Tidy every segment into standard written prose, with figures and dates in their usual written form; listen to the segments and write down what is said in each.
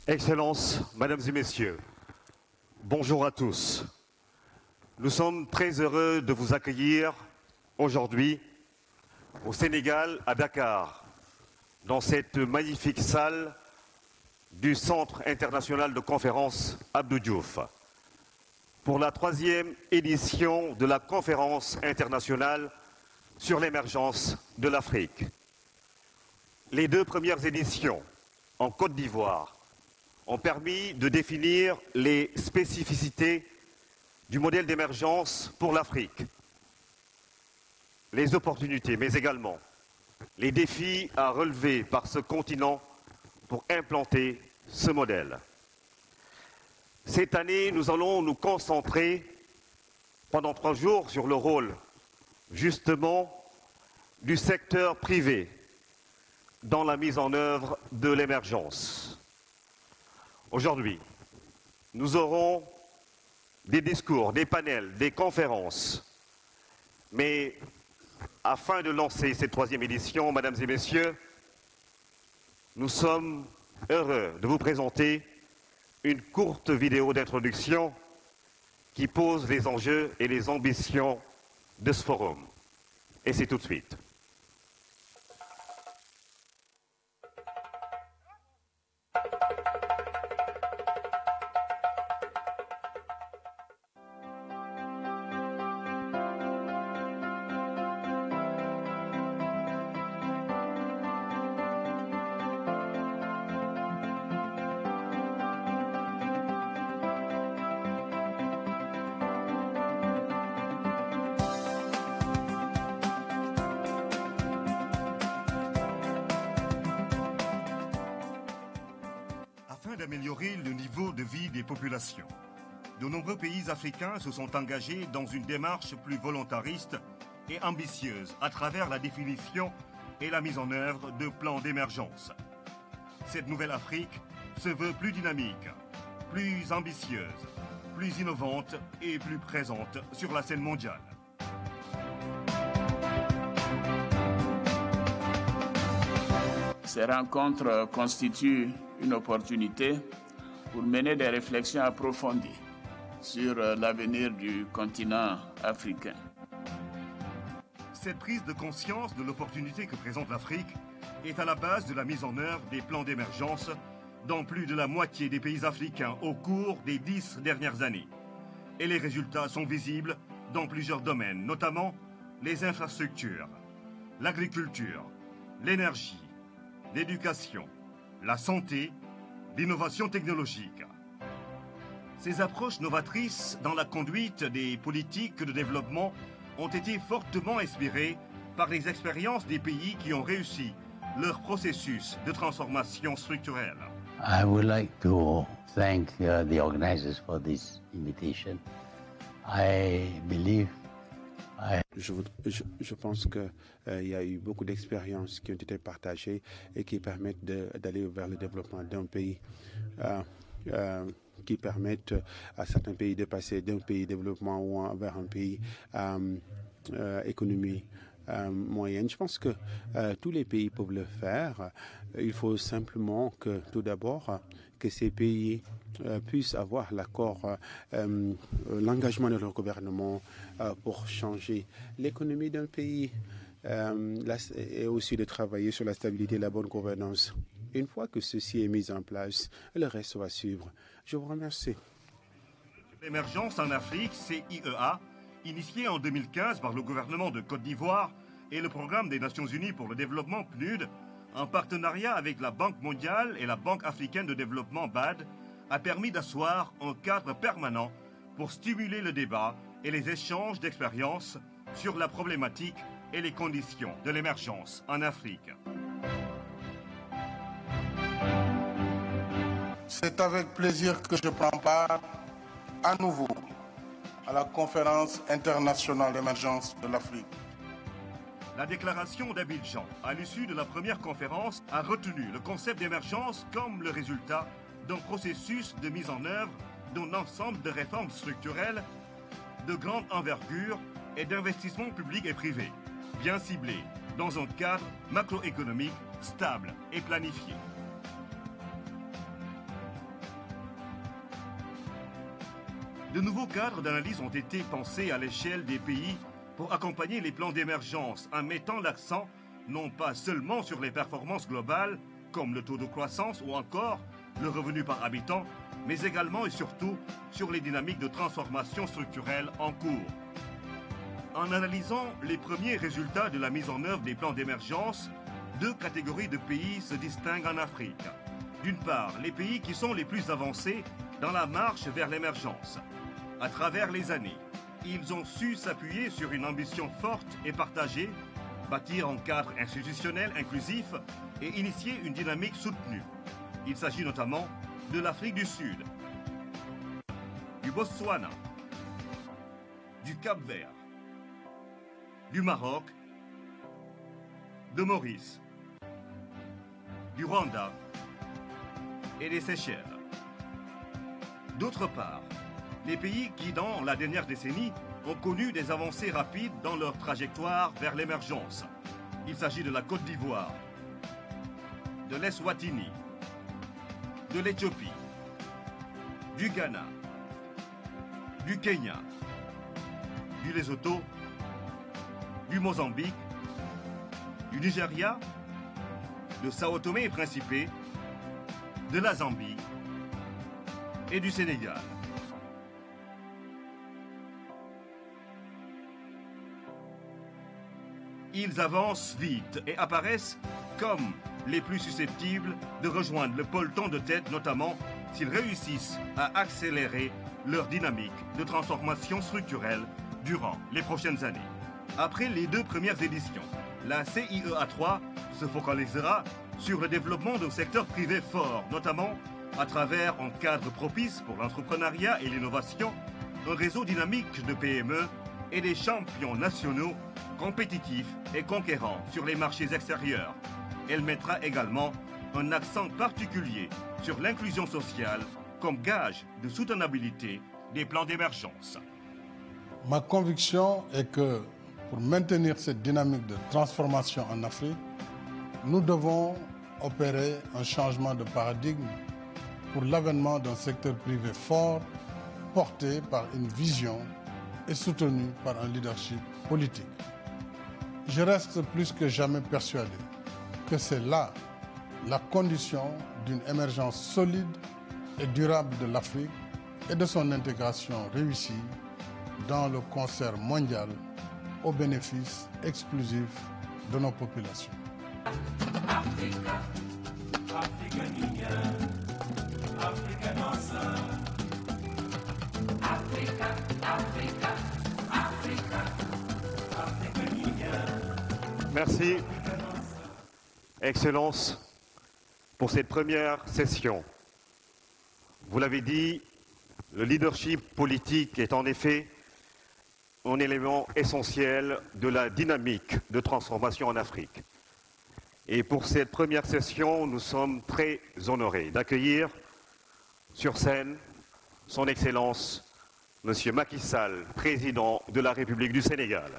Excellences, Mesdames et Messieurs, bonjour à tous. Nous sommes très heureux de vous accueillir aujourd'hui au Sénégal, à Dakar, dans cette magnifique salle du Centre international de conférence Abdou Diouf, pour la 3e édition de la conférence internationale sur l'émergence de l'Afrique. Les 2 premières éditions en Côte d'Ivoire ont permis de définir les spécificités du modèle d'émergence pour l'Afrique, les opportunités, mais également les défis à relever par ce continent pour implanter ce modèle. Cette année, nous allons nous concentrer pendant 3 jours sur le rôle, justement, du secteur privé dans la mise en œuvre de l'émergence. Aujourd'hui, nous aurons des discours, des panels, des conférences. Mais afin de lancer cette 3e édition, Mesdames et Messieurs, nous sommes heureux de vous présenter une courte vidéo d'introduction qui pose les enjeux et les ambitions de ce forum. Et c'est tout de suite. Afin d'améliorer le niveau de vie des populations, de nombreux pays africains se sont engagés dans une démarche plus volontariste et ambitieuse à travers la définition et la mise en œuvre de plans d'émergence. Cette nouvelle Afrique se veut plus dynamique, plus ambitieuse, plus innovante et plus présente sur la scène mondiale. Ces rencontres constituent une opportunité pour mener des réflexions approfondies sur l'avenir du continent africain. Cette prise de conscience de l'opportunité que présente l'Afrique est à la base de la mise en œuvre des plans d'émergence dans plus de la moitié des pays africains au cours des 10 dernières années. Et les résultats sont visibles dans plusieurs domaines, notamment les infrastructures, l'agriculture, l'énergie, l'éducation, la santé, l'innovation technologique. Ces approches novatrices dans la conduite des politiques de développement ont été fortement inspirées par les expériences des pays qui ont réussi leur processus de transformation structurelle. I would like to thank the organizers for this invitation. I believe Je pense qu'il y a eu beaucoup d'expériences qui ont été partagées et qui permettent d'aller vers le développement d'un pays, qui permettent à certains pays de passer d'un pays développement ou vers un pays économie moyenne. Je pense que tous les pays peuvent le faire. Il faut simplement que, tout d'abord, que ces pays puissent avoir l'accord, l'engagement de leur gouvernement pour changer l'économie d'un pays et aussi de travailler sur la stabilité et la bonne gouvernance. Une fois que ceci est mis en place, le reste va suivre. Je vous remercie. L'émergence en Afrique, CIEA, initiée en 2015 par le gouvernement de Côte d'Ivoire et le programme des Nations Unies pour le développement PNUD, en partenariat avec la Banque mondiale et la Banque africaine de développement BAD, a permis d'asseoir un cadre permanent pour stimuler le débat et les échanges d'expériences sur la problématique et les conditions de l'émergence en Afrique. C'est avec plaisir que je prends part à nouveau à la conférence internationale d'émergence de l'Afrique. La déclaration d'Abidjan, à l'issue de la première conférence, a retenu le concept d'émergence comme le résultat d'un processus de mise en œuvre d'un ensemble de réformes structurelles de grande envergure et d'investissements publics et privés, bien ciblés dans un cadre macroéconomique stable et planifié. De nouveaux cadres d'analyse ont été pensés à l'échelle des pays pour accompagner les plans d'émergence en mettant l'accent non pas seulement sur les performances globales, comme le taux de croissance ou encore le revenu par habitant, mais également et surtout sur les dynamiques de transformation structurelle en cours. En analysant les premiers résultats de la mise en œuvre des plans d'émergence, deux catégories de pays se distinguent en Afrique. D'une part, les pays qui sont les plus avancés dans la marche vers l'émergence. À travers les années, ils ont su s'appuyer sur une ambition forte et partagée, bâtir un cadre institutionnel inclusif et initier une dynamique soutenue. Il s'agit notamment de l'Afrique du Sud, du Botswana, du Cap-Vert, du Maroc, de Maurice, du Rwanda et des Seychelles. D'autre part, les pays qui, dans la dernière décennie, ont connu des avancées rapides dans leur trajectoire vers l'émergence. Il s'agit de la Côte d'Ivoire, de l'Eswatini, de l'Éthiopie, du Ghana, du Kenya, du Lesotho, du Mozambique, du Nigeria, de Sao Tomé et Principe, de la Zambie et du Sénégal. Ils avancent vite et apparaissent comme les plus susceptibles de rejoindre le peloton de tête, notamment s'ils réussissent à accélérer leur dynamique de transformation structurelle durant les prochaines années. Après les deux premières éditions, la CIEA3 se focalisera sur le développement d'un secteur privé fort, notamment à travers un cadre propice pour l'entrepreneuriat et l'innovation, un réseau dynamique de PME et des champions nationaux compétitifs et conquérants sur les marchés extérieurs. Elle mettra également un accent particulier sur l'inclusion sociale comme gage de soutenabilité des plans d'émergence. Ma conviction est que pour maintenir cette dynamique de transformation en Afrique, nous devons opérer un changement de paradigme pour l'avènement d'un secteur privé fort, porté par une vision et soutenu par un leadership politique. Je reste plus que jamais persuadé que c'est là la condition d'une émergence solide et durable de l'Afrique et de son intégration réussie dans le concert mondial au bénéfice exclusif de nos populations. Africa, Africa Union, Africa Nossa, Africa, Africa, Africa, Africa Union. Merci, Excellence, pour cette première session. Vous l'avez dit, le leadership politique est en effet un élément essentiel de la dynamique de transformation en Afrique. Et pour cette première session, nous sommes très honorés d'accueillir sur scène son Excellence, M. Macky Sall, président de la République du Sénégal.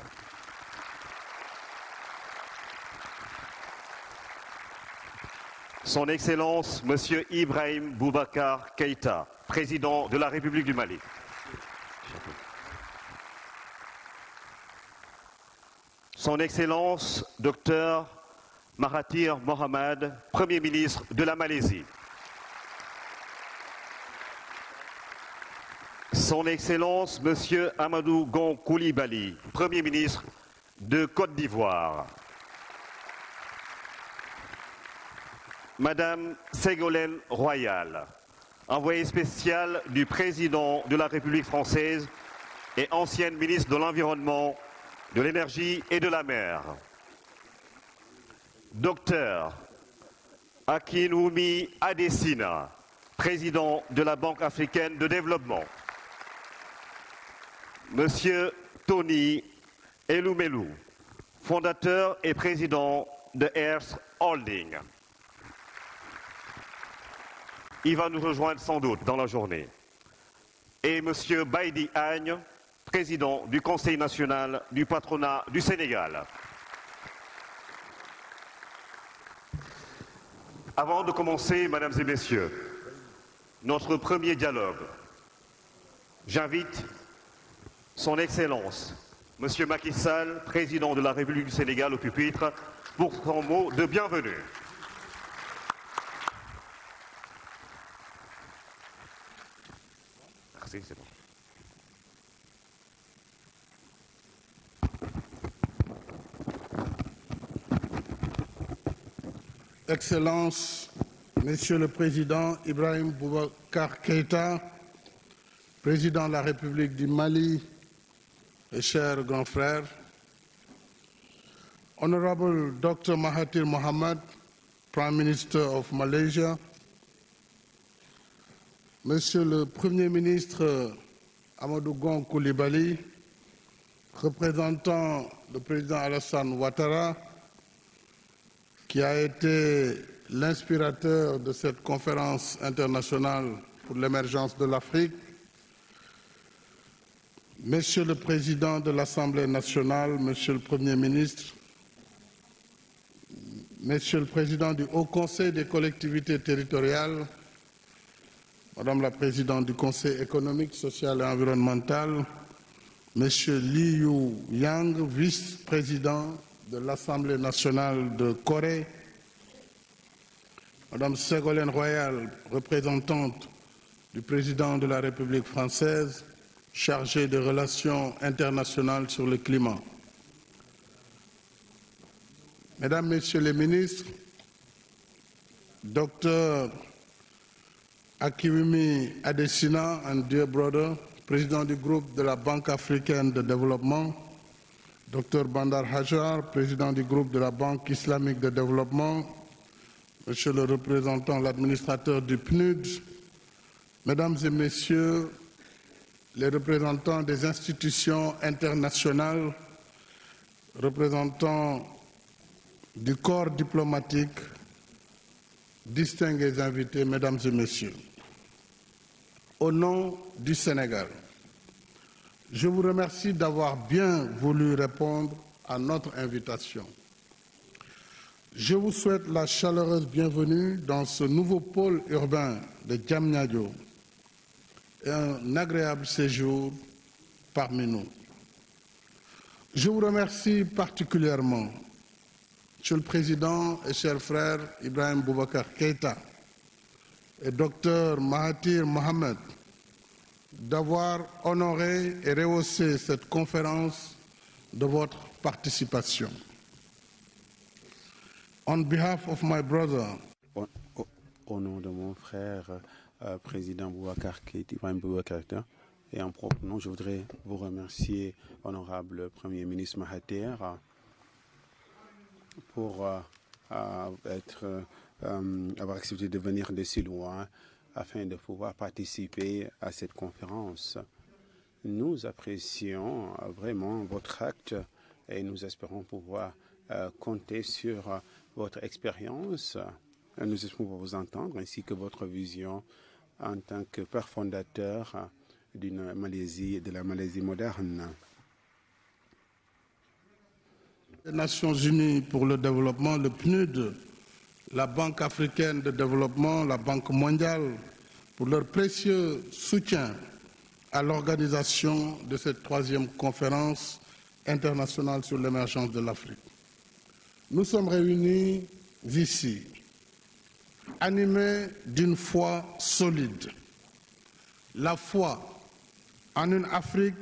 Son Excellence, M. Ibrahim Boubacar Keïta, président de la République du Mali. Son Excellence, Dr Mahathir Mohamad, Premier ministre de la Malaisie. Son Excellence, M. Amadou Gon Coulibaly, Premier ministre de Côte d'Ivoire. Madame Ségolène Royal, envoyée spéciale du président de la République française et ancienne ministre de l'Environnement, de l'Énergie et de la Mer. Docteur Akinwumi Adesina, président de la Banque africaine de développement. Monsieur Tony Elumelu, fondateur et président de Earth Holding. Il va nous rejoindre sans doute dans la journée. Et Monsieur Baïdi Agne, président du Conseil national du patronat du Sénégal. Avant de commencer, mesdames et messieurs, notre premier dialogue, J'invite son Excellence, Monsieur Macky Sall, président de la République du Sénégal, au pupitre, pour son mot de bienvenue. Merci, c'est bon. Excellences, Monsieur le Président Ibrahim Boubacar Keïta, Président de la République du Mali et chers grands frères, Honorable Dr. Mahathir Mohamad, Prime Minister of Malaysia, Monsieur le Premier ministre Amadou Gon Coulibaly, représentant le président Alassane Ouattara, qui a été l'inspirateur de cette conférence internationale pour l'émergence de l'Afrique, Monsieur le Président de l'Assemblée nationale, Monsieur le Premier ministre, Monsieur le Président du Haut Conseil des collectivités territoriales, Madame la Présidente du Conseil économique, social et environnemental, Monsieur Lee You-yang, vice-président de l'Assemblée nationale de Corée, Madame Ségolène Royal, représentante du président de la République française, chargée des relations internationales sur le climat. Mesdames, Messieurs les ministres, Dr. Akiwumi Adesina and dear brother, président du groupe de la Banque africaine de développement, Dr. Bandar Hajar, président du groupe de la Banque islamique de développement, Monsieur le représentant, l'administrateur du PNUD, Mesdames et Messieurs les représentants des institutions internationales, représentants du corps diplomatique, distingués invités, Mesdames et Messieurs, au nom du Sénégal, je vous remercie d'avoir bien voulu répondre à notre invitation. Je vous souhaite la chaleureuse bienvenue dans ce nouveau pôle urbain de Diamniadio et un agréable séjour parmi nous. Je vous remercie particulièrement, Monsieur le Président et cher frère Ibrahim Boubacar Keïta et Dr. Mahathir Mohamad, d'avoir honoré et rehaussé cette conférence de votre participation. On behalf of my brother, au nom de mon frère, président Boubacar Keïta, Ibrahim Boubacar Keïta, et en propre nom, je voudrais vous remercier, honorable Premier ministre Mahathir, pour avoir accepté de venir de si loin afin de pouvoir participer à cette conférence. Nous apprécions vraiment votre acte et nous espérons pouvoir compter sur votre expérience. Nous espérons vous entendre ainsi que votre vision en tant que père fondateur de la Malaisie moderne. Les Nations Unies pour le développement, le PNUD, la Banque africaine de développement, la Banque mondiale, pour leur précieux soutien à l'organisation de cette troisième conférence internationale sur l'émergence de l'Afrique. Nous sommes réunis ici, animés d'une foi solide, la foi en une Afrique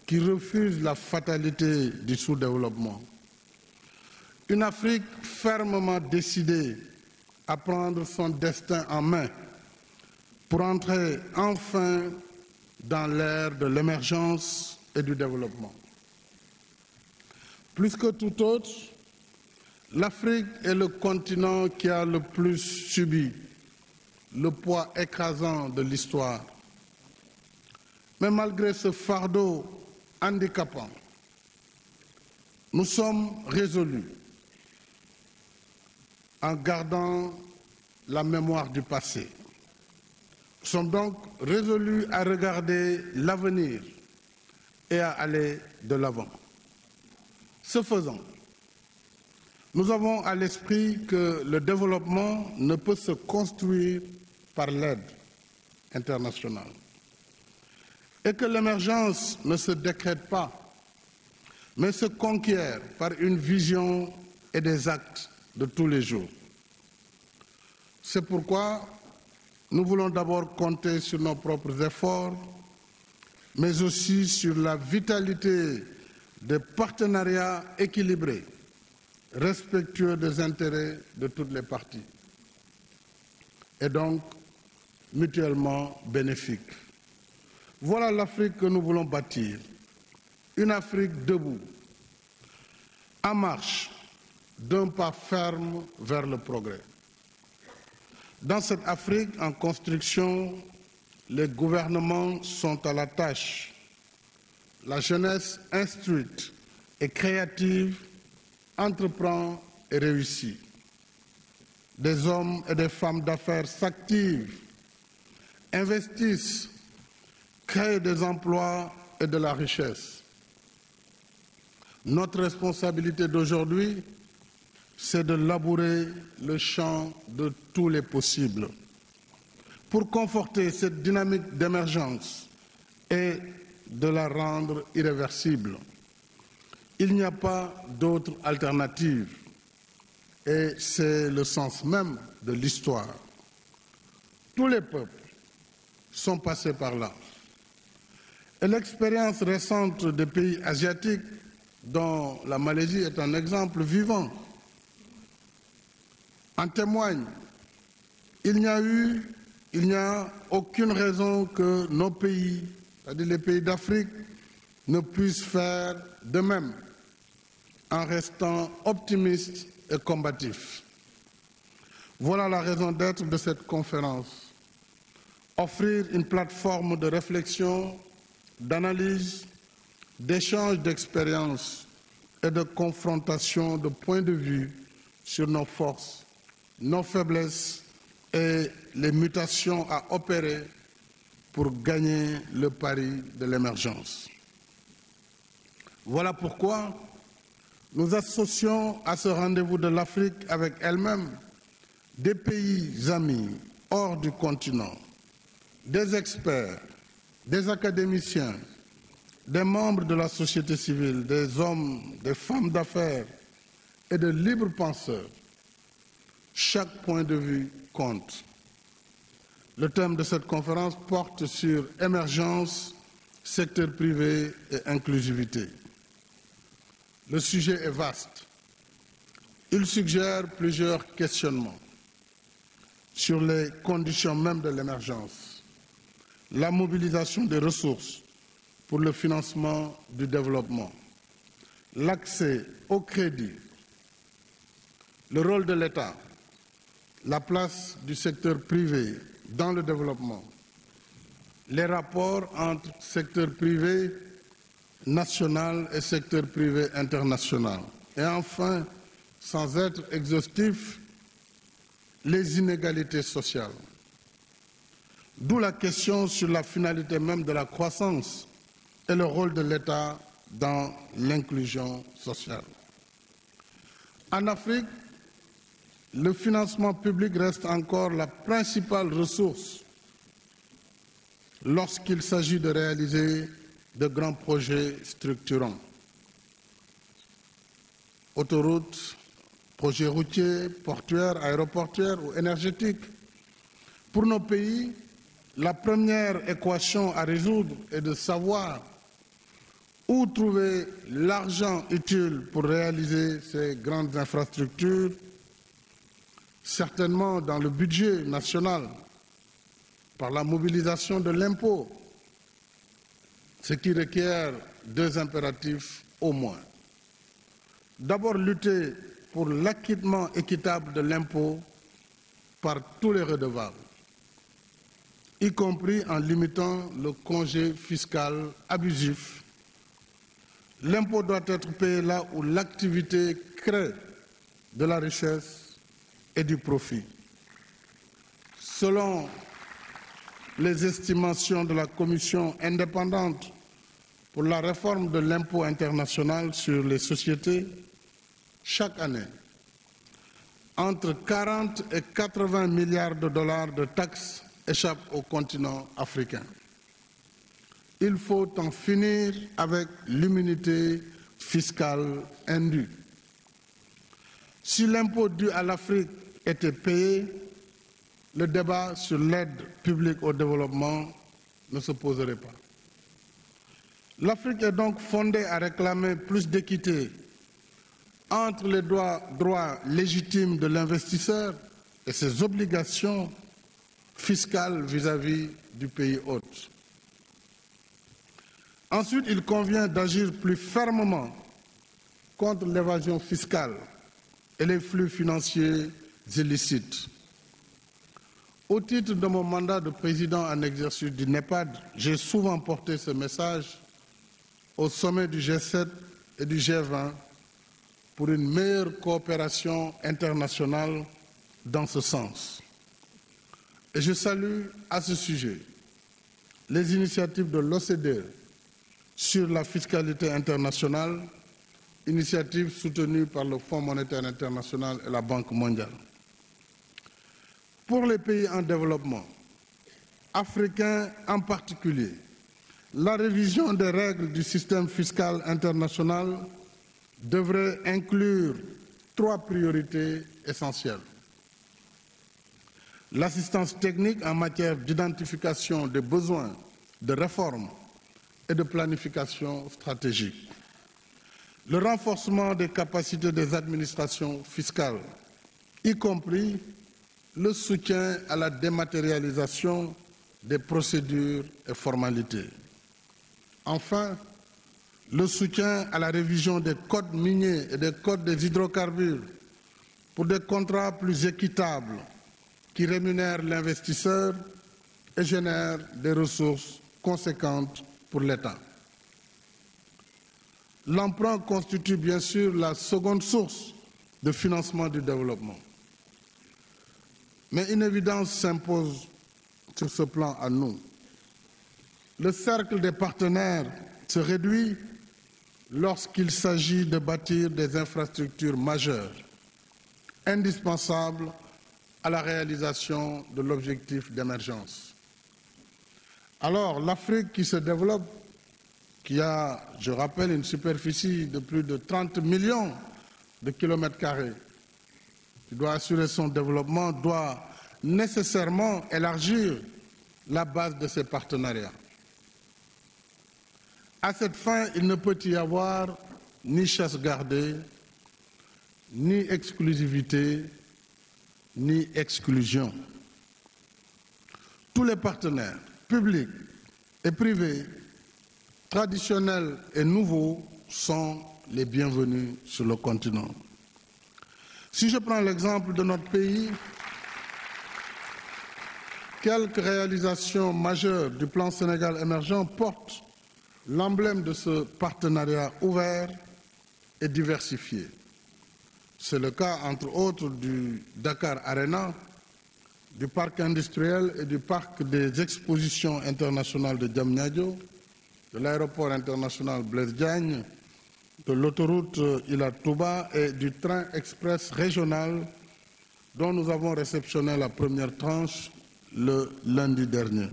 qui refuse la fatalité du sous-développement. Une Afrique fermement décidée à prendre son destin en main pour entrer enfin dans l'ère de l'émergence et du développement. Plus que tout autre, l'Afrique est le continent qui a le plus subi le poids écrasant de l'histoire. Mais malgré ce fardeau handicapant, nous sommes résolus en gardant la mémoire du passé. Nous sommes donc résolus à regarder l'avenir et à aller de l'avant. Ce faisant, nous avons à l'esprit que le développement ne peut se construire par l'aide internationale. et que l'émergence ne se décrète pas, mais se conquiert par une vision et des actes de tous les jours. C'est pourquoi nous voulons d'abord compter sur nos propres efforts, mais aussi sur la vitalité des partenariats équilibrés, respectueux des intérêts de toutes les parties, et donc mutuellement bénéfiques. Voilà l'Afrique que nous voulons bâtir, une Afrique debout, en marche, d'un pas ferme vers le progrès. Dans cette Afrique en construction, les gouvernements sont à la tâche. La jeunesse instruite et créative entreprend et réussit. Des hommes et des femmes d'affaires s'activent, investissent, créent des emplois et de la richesse. Notre responsabilité d'aujourd'hui, c'est de labourer le champ de tous les possibles pour conforter cette dynamique d'émergence et de la rendre irréversible. Il n'y a pas d'autre alternative et c'est le sens même de l'histoire. Tous les peuples sont passés par là. Et l'expérience récente des pays asiatiques, dont la Malaisie est un exemple vivant, en témoigne. Il n'y a aucune raison que nos pays, c'est-à-dire les pays d'Afrique, ne puissent faire de même en restant optimistes et combatifs. Voilà la raison d'être de cette conférence. Offrir une plateforme de réflexion, d'analyse, d'échange d'expériences et de confrontation de points de vue sur nos forces, nos faiblesses et les mutations à opérer pour gagner le pari de l'émergence. Voilà pourquoi nous associons à ce rendez-vous de l'Afrique avec elle-même des pays amis hors du continent, des experts, des académiciens, des membres de la société civile, des hommes, des femmes d'affaires et de libres penseurs. Chaque point de vue compte. Le thème de cette conférence porte sur émergence, secteur privé et inclusivité. Le sujet est vaste. Il suggère plusieurs questionnements sur les conditions mêmes de l'émergence, la mobilisation des ressources pour le financement du développement, l'accès au crédit, le rôle de l'État, la place du secteur privé dans le développement, les rapports entre secteur privé national et secteur privé international, et enfin, sans être exhaustif, les inégalités sociales. D'où la question sur la finalité même de la croissance et le rôle de l'État dans l'inclusion sociale. En Afrique, le financement public reste encore la principale ressource lorsqu'il s'agit de réaliser de grands projets structurants. Autoroutes, projets routiers, portuaires, aéroportuaires ou énergétiques. Pour nos pays, la première équation à résoudre est de savoir où trouver l'argent utile pour réaliser ces grandes infrastructures, certainement dans le budget national, par la mobilisation de l'impôt, ce qui requiert deux impératifs au moins. D'abord, lutter pour l'acquittement équitable de l'impôt par tous les redevables, y compris en limitant le congé fiscal abusif. L'impôt doit être payé là où l'activité crée de la richesse et du profit. Selon les estimations de la Commission indépendante pour la réforme de l'impôt international sur les sociétés, chaque année, entre 40 et 80 milliards de dollars de taxes échappent au continent africain. il faut en finir avec l'immunité fiscale indue. Si l'impôt dû à l'Afrique était payé, le débat sur l'aide publique au développement ne se poserait pas. L'Afrique est donc fondée à réclamer plus d'équité entre les droits légitimes de l'investisseur et ses obligations fiscales vis-à-vis du pays hôte. Ensuite, il convient d'agir plus fermement contre l'évasion fiscale et les flux financiers illicites. Au titre de mon mandat de président en exercice du NEPAD, j'ai souvent porté ce message au sommet du G7 et du G20 pour une meilleure coopération internationale dans ce sens. Et je salue à ce sujet les initiatives de l'OCDE sur la fiscalité internationale, initiative soutenue par le Fonds monétaire international et la Banque mondiale. Pour les pays en développement, africains en particulier, la révision des règles du système fiscal international devrait inclure 3 priorités essentielles. L'assistance technique en matière d'identification des besoins de réforme et de planification stratégique. Le renforcement des capacités des administrations fiscales, y compris le soutien à la dématérialisation des procédures et formalités. Enfin, le soutien à la révision des codes miniers et des codes des hydrocarbures pour des contrats plus équitables qui rémunèrent l'investisseur et génèrent des ressources conséquentes pour l'État. L'emprunt constitue bien sûr la seconde source de financement du développement. Mais une évidence s'impose sur ce plan à nous. Le cercle des partenaires se réduit lorsqu'il s'agit de bâtir des infrastructures majeures, indispensables à la réalisation de l'objectif d'émergence. Alors, l'Afrique qui se développe, qui a, je rappelle, une superficie de plus de 30 millions de kilomètres carrés, qui doit assurer son développement, doit nécessairement élargir la base de ses partenariats. À cette fin, il ne peut y avoir ni chasse gardée, ni exclusivité, ni exclusion. Tous les partenaires, publics et privés, traditionnels et nouveaux, sont les bienvenus sur le continent. Si je prends l'exemple de notre pays, quelques réalisations majeures du plan Sénégal émergent portent l'emblème de ce partenariat ouvert et diversifié. C'est le cas, entre autres, du Dakar Arena, du parc industriel et du parc des expositions internationales de Diamniadio, de l'aéroport international Blaise Diagne, de l'autoroute Ila Touba et du train express régional dont nous avons réceptionné la première tranche le lundi dernier.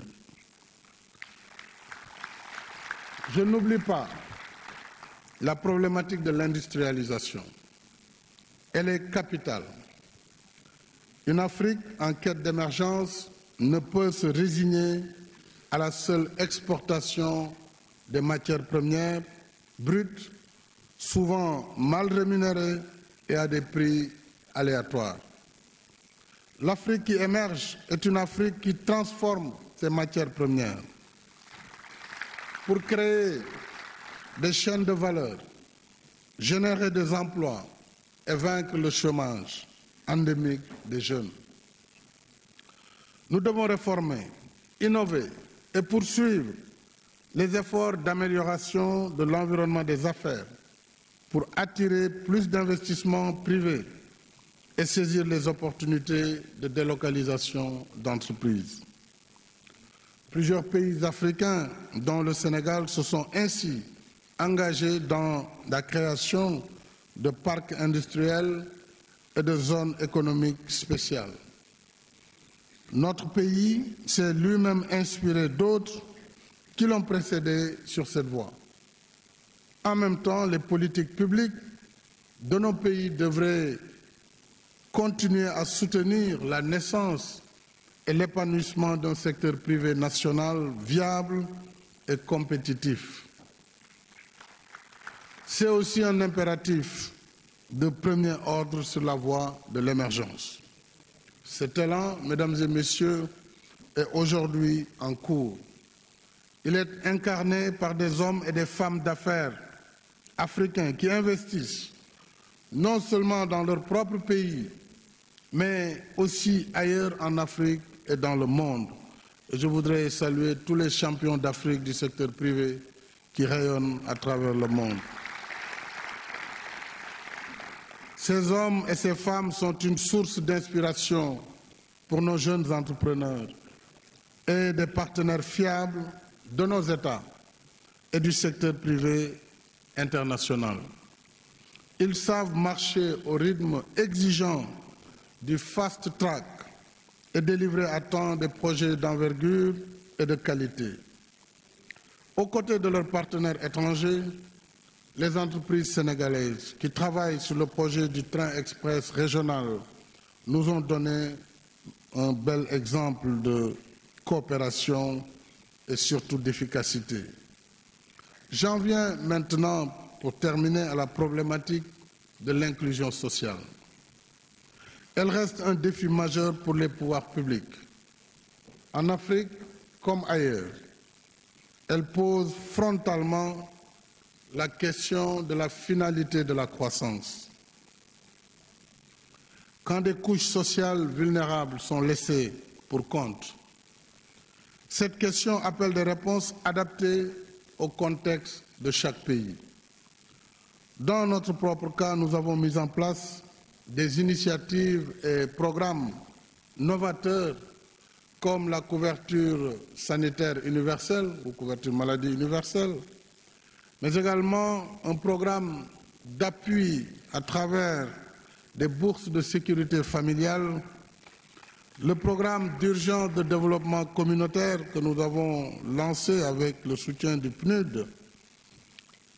Je n'oublie pas la problématique de l'industrialisation. Elle est capitale. Une Afrique en quête d'émergence ne peut se résigner à la seule exportation des matières premières brutes, souvent mal rémunérées et à des prix aléatoires. L'Afrique qui émerge est une Afrique qui transforme ses matières premières pour créer des chaînes de valeur, générer des emplois et vaincre le chômage endémique des jeunes. Nous devons réformer, innover et poursuivre les efforts d'amélioration de l'environnement des affaires pour attirer plus d'investissements privés et saisir les opportunités de délocalisation d'entreprises. Plusieurs pays africains, dont le Sénégal, se sont ainsi engagés dans la création de parcs industriels et de zones économiques spéciales. Notre pays s'est lui-même inspiré d'autres qui l'ont précédé sur cette voie. En même temps, les politiques publiques de nos pays devraient continuer à soutenir la naissance et l'épanouissement d'un secteur privé national viable et compétitif. C'est aussi un impératif de premier ordre sur la voie de l'émergence. Cet élan, mesdames et messieurs, est aujourd'hui en cours. Il est incarné par des hommes et des femmes d'affaires africains qui investissent non seulement dans leur propre pays, mais aussi ailleurs en Afrique et dans le monde. Et je voudrais saluer tous les champions d'Afrique du secteur privé qui rayonnent à travers le monde. Ces hommes et ces femmes sont une source d'inspiration pour nos jeunes entrepreneurs et des partenaires fiables de nos États et du secteur privé international. Ils savent marcher au rythme exigeant du fast track et délivrer à temps des projets d'envergure et de qualité. Aux côtés de leurs partenaires étrangers, les entreprises sénégalaises qui travaillent sur le projet du train express régional nous ont donné un bel exemple de coopération et surtout d'efficacité. J'en viens maintenant, pour terminer, à la problématique de l'inclusion sociale. Elle reste un défi majeur pour les pouvoirs publics. En Afrique comme ailleurs, elle pose frontalement la question de la finalité de la croissance. Quand des couches sociales vulnérables sont laissées pour compte, cette question appelle des réponses adaptées au contexte de chaque pays. Dans notre propre cas, nous avons mis en place des initiatives et programmes novateurs comme la couverture sanitaire universelle ou couverture maladie universelle, mais également un programme d'appui à travers des bourses de sécurité familiale, le programme d'urgence de développement communautaire que nous avons lancé avec le soutien du PNUD,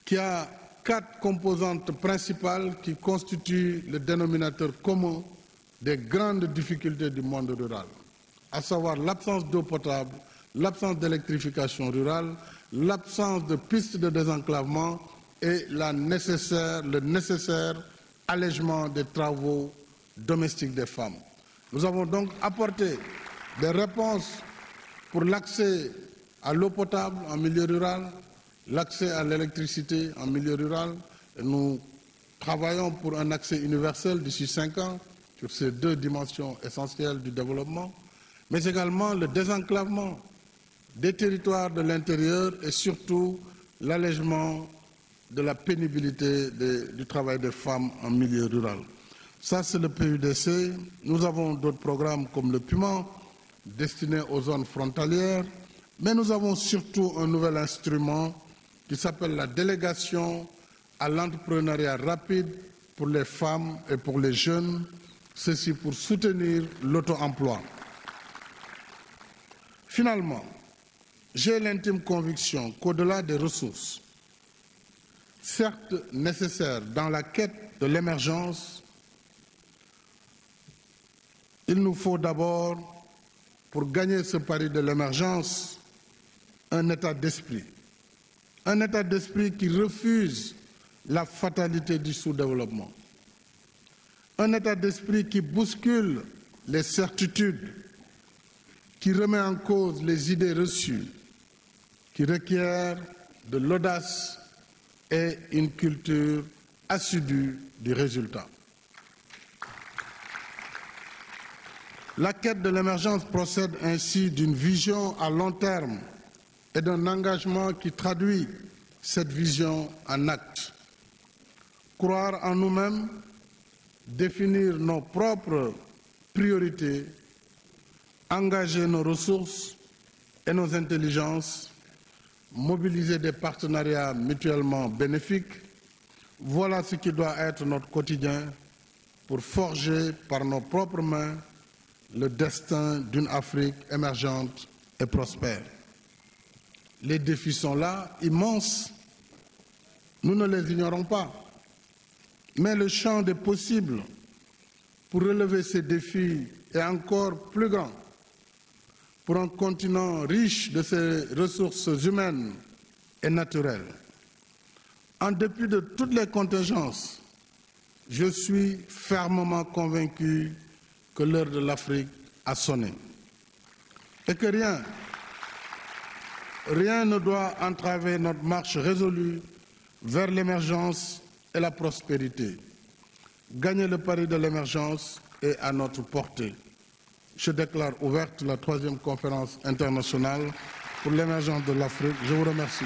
qui a 4 composantes principales qui constituent le dénominateur commun des grandes difficultés du monde rural, à savoir l'absence d'eau potable, l'absence d'électrification rurale, l'absence de pistes de désenclavement et le nécessaire allègement des travaux domestiques des femmes. Nous avons donc apporté des réponses pour l'accès à l'eau potable en milieu rural, l'accès à l'électricité en milieu rural. Et nous travaillons pour un accès universel d'ici 5 ans sur ces 2 dimensions essentielles du développement, mais également le désenclavement des territoires de l'intérieur et surtout l'allègement de la pénibilité du travail des femmes en milieu rural. Ça, c'est le PUDC. Nous avons d'autres programmes comme le PUMA, destiné aux zones frontalières, mais nous avons surtout un nouvel instrument qui s'appelle la délégation à l'entrepreneuriat rapide pour les femmes et pour les jeunes, ceci pour soutenir l'auto-emploi. Finalement, j'ai l'intime conviction qu'au-delà des ressources, certes nécessaires dans la quête de l'émergence, il nous faut d'abord, pour gagner ce pari de l'émergence, un état d'esprit. Un état d'esprit qui refuse la fatalité du sous-développement. Un état d'esprit qui bouscule les certitudes, qui remet en cause les idées reçues, qui requiert de l'audace et une culture assidue du résultat. La quête de l'émergence procède ainsi d'une vision à long terme et d'un engagement qui traduit cette vision en actes. Croire en nous-mêmes, définir nos propres priorités, engager nos ressources et nos intelligences, mobiliser des partenariats mutuellement bénéfiques, voilà ce qui doit être notre quotidien pour forger par nos propres mains le destin d'une Afrique émergente et prospère. Les défis sont là, immenses. Nous ne les ignorons pas. Mais le champ des possibles pour relever ces défis est encore plus grand. Pour un continent riche de ses ressources humaines et naturelles. En dépit de toutes les contingences, je suis fermement convaincu que l'heure de l'Afrique a sonné. Et que rien ne doit entraver notre marche résolue vers l'émergence et la prospérité. Gagner le pari de l'émergence est à notre portée. Je déclare ouverte la 3e conférence internationale pour l'émergence de l'Afrique. Je vous remercie.